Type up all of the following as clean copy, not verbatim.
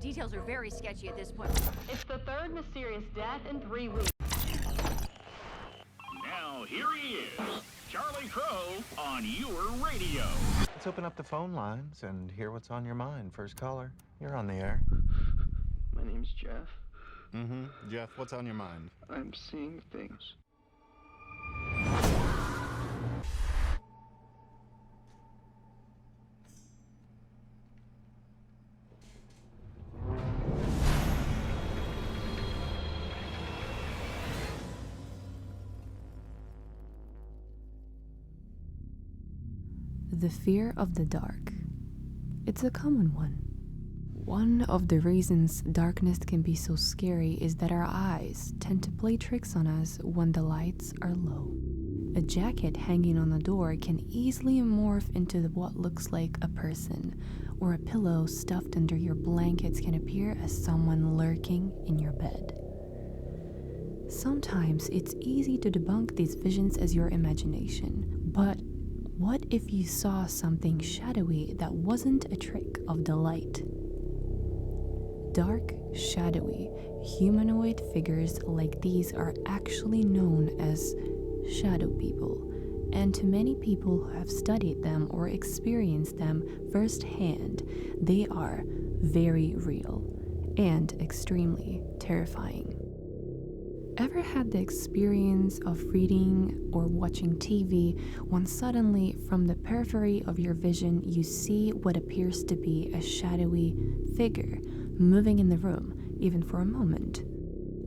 Details are very sketchy at this point. It's the third mysterious death in 3 weeks. Now, here he is, Charlie Crow on your radio. Let's open up the phone lines and hear what's on your mind. First caller, you're on the air. My name's Jeff. Jeff, what's on your mind? I'm seeing things. The fear of the dark. It's a common one. One of the reasons darkness can be so scary is that our eyes tend to play tricks on us when the lights are low. A jacket hanging on the door can easily morph into what looks like a person, or a pillow stuffed under your blankets can appear as someone lurking in your bed. Sometimes it's easy to debunk these visions as your imagination, but what if you saw something shadowy that wasn't a trick of the light? Dark, shadowy, humanoid figures like these are actually known as shadow people, and to many people who have studied them or experienced them firsthand, they are very real and extremely terrifying. Ever had the experience of reading or watching TV when suddenly from the periphery of your vision you see what appears to be a shadowy figure moving in the room, even for a moment?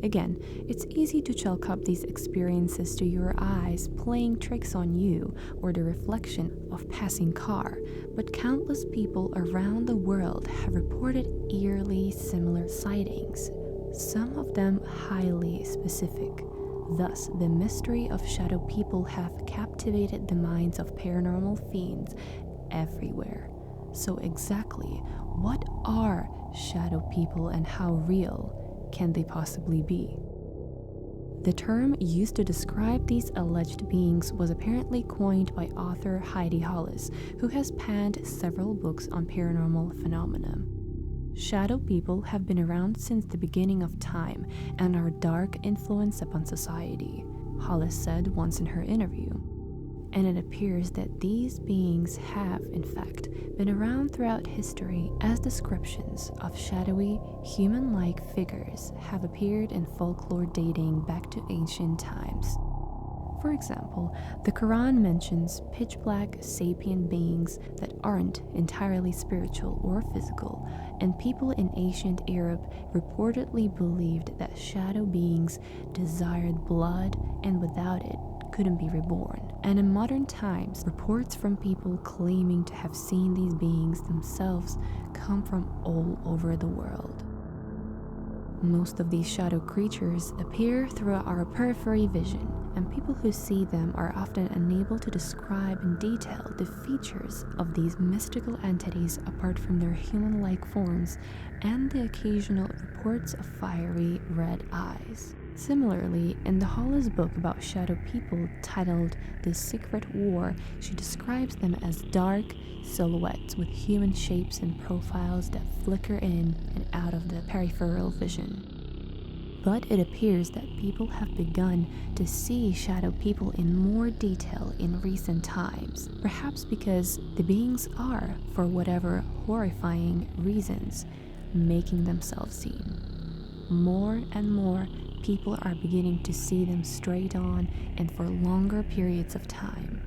Again, it's easy to chalk up these experiences to your eyes playing tricks on you or the reflection of a passing car, but countless people around the world have reported eerily similar sightings, some of them highly specific. Thus, the mystery of shadow people have captivated the minds of paranormal fiends everywhere. So exactly, what are shadow people and how real can they possibly be? The term used to describe these alleged beings was apparently coined by author Heidi Hollis, who has penned several books on paranormal phenomena. Shadow people have been around since the beginning of time and are dark influence upon society, Hollis said once in her interview. And it appears that these beings have, in fact, been around throughout history, as descriptions of shadowy, human-like figures have appeared in folklore dating back to ancient times. For example, the Quran mentions pitch-black sapient beings that aren't entirely spiritual or physical, and people in ancient Europe reportedly believed that shadow beings desired blood and without it couldn't be reborn. And in modern times, reports from people claiming to have seen these beings themselves come from all over the world. Most of these shadow creatures appear through our periphery vision, and people who see them are often unable to describe in detail the features of these mystical entities apart from their human-like forms and the occasional reports of fiery red eyes. Similarly, in the Hollis book about shadow people titled The Secret War, she describes them as dark silhouettes with human shapes and profiles that flicker in and out of the peripheral vision. But it appears that people have begun to see shadow people in more detail in recent times, perhaps because the beings are, for whatever horrifying reasons, making themselves seen. More and more people are beginning to see them straight on and for longer periods of time,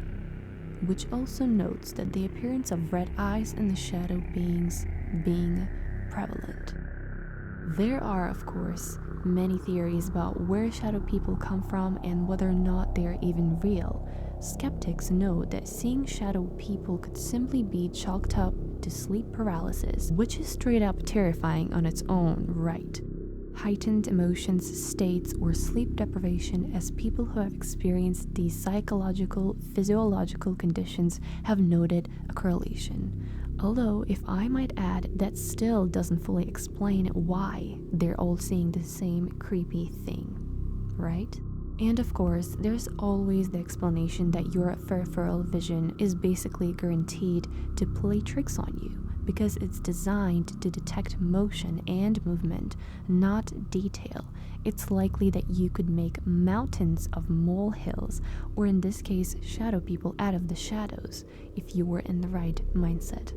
which also notes that the appearance of red eyes in the shadow beings being prevalent. There are, of course, many theories about where shadow people come from and whether or not they are even real. Skeptics note that seeing shadow people could simply be chalked up to sleep paralysis, which is straight up terrifying on its own right. Heightened emotions, states, or sleep deprivation, as people who have experienced these psychological, physiological conditions have noted a correlation. Although, if I might add, that still doesn't fully explain why they're all seeing the same creepy thing, right? And of course, there's always the explanation that your peripheral vision is basically guaranteed to play tricks on you, because it's designed to detect motion and movement, not detail. It's likely that you could make mountains of molehills, or in this case, shadow people out of the shadows, if you were in the right mindset.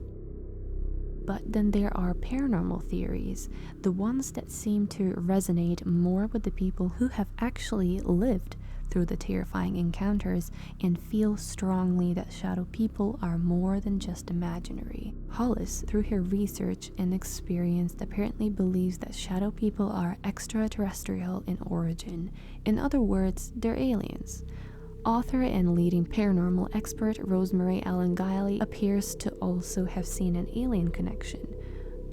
But then there are paranormal theories, the ones that seem to resonate more with the people who have actually lived through the terrifying encounters and feel strongly that shadow people are more than just imaginary. Hollis, through her research and experience, apparently believes that shadow people are extraterrestrial in origin. In other words, they're aliens. Author and leading paranormal expert Rosemary Ellen Guiley appears to also have seen an alien connection.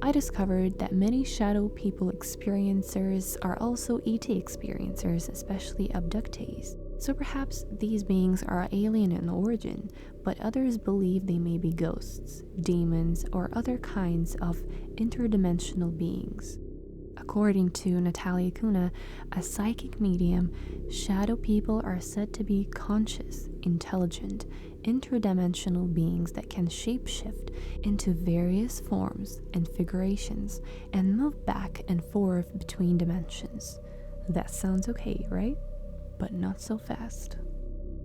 I discovered that many shadow people experiencers are also ET experiencers, especially abductees. So perhaps these beings are alien in origin, but others believe they may be ghosts, demons, or other kinds of interdimensional beings. According to Natalia Kuna, a psychic medium, shadow people are said to be conscious, intelligent, interdimensional beings that can shapeshift into various forms and figurations and move back and forth between dimensions. That sounds okay, right? But not so fast.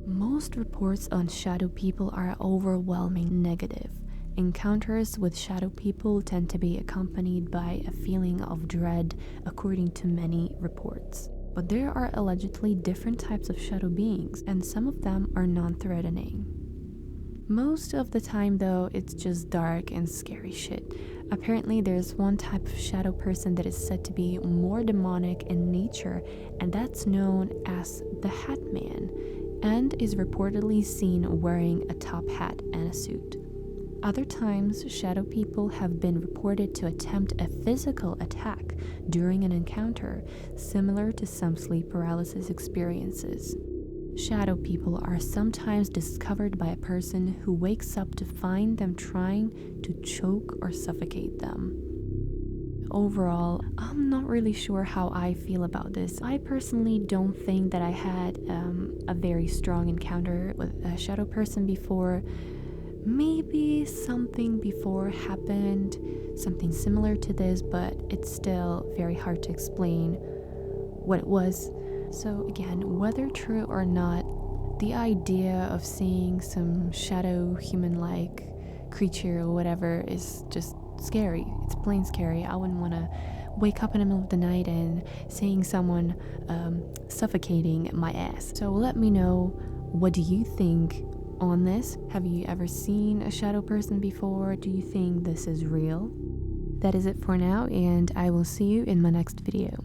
Most reports on shadow people are overwhelmingly negative. Encounters with shadow people tend to be accompanied by a feeling of dread, according to many reports. But there are allegedly different types of shadow beings, and some of them are non-threatening. Most of the time, though, it's just dark and scary shit. Apparently, there's one type of shadow person that is said to be more demonic in nature, and that's known as the Hat Man, and is reportedly seen wearing a top hat and a suit. Other times, shadow people have been reported to attempt a physical attack during an encounter, similar to some sleep paralysis experiences. Shadow people are sometimes discovered by a person who wakes up to find them trying to choke or suffocate them. Overall, I'm not really sure how I feel about this. I personally don't think that I had a very strong encounter with a shadow person before. Maybe something before happened, something similar to this, but it's still very hard to explain what it was. So again, whether true or not, the idea of seeing some shadow human-like creature or whatever is just scary. It's plain scary. I wouldn't want to wake up in the middle of the night and seeing someone suffocating my ass. So let me know, what do you think on this? Have you ever seen a shadow person before? Do you think this is real? That is it for now, and I will see you in my next video.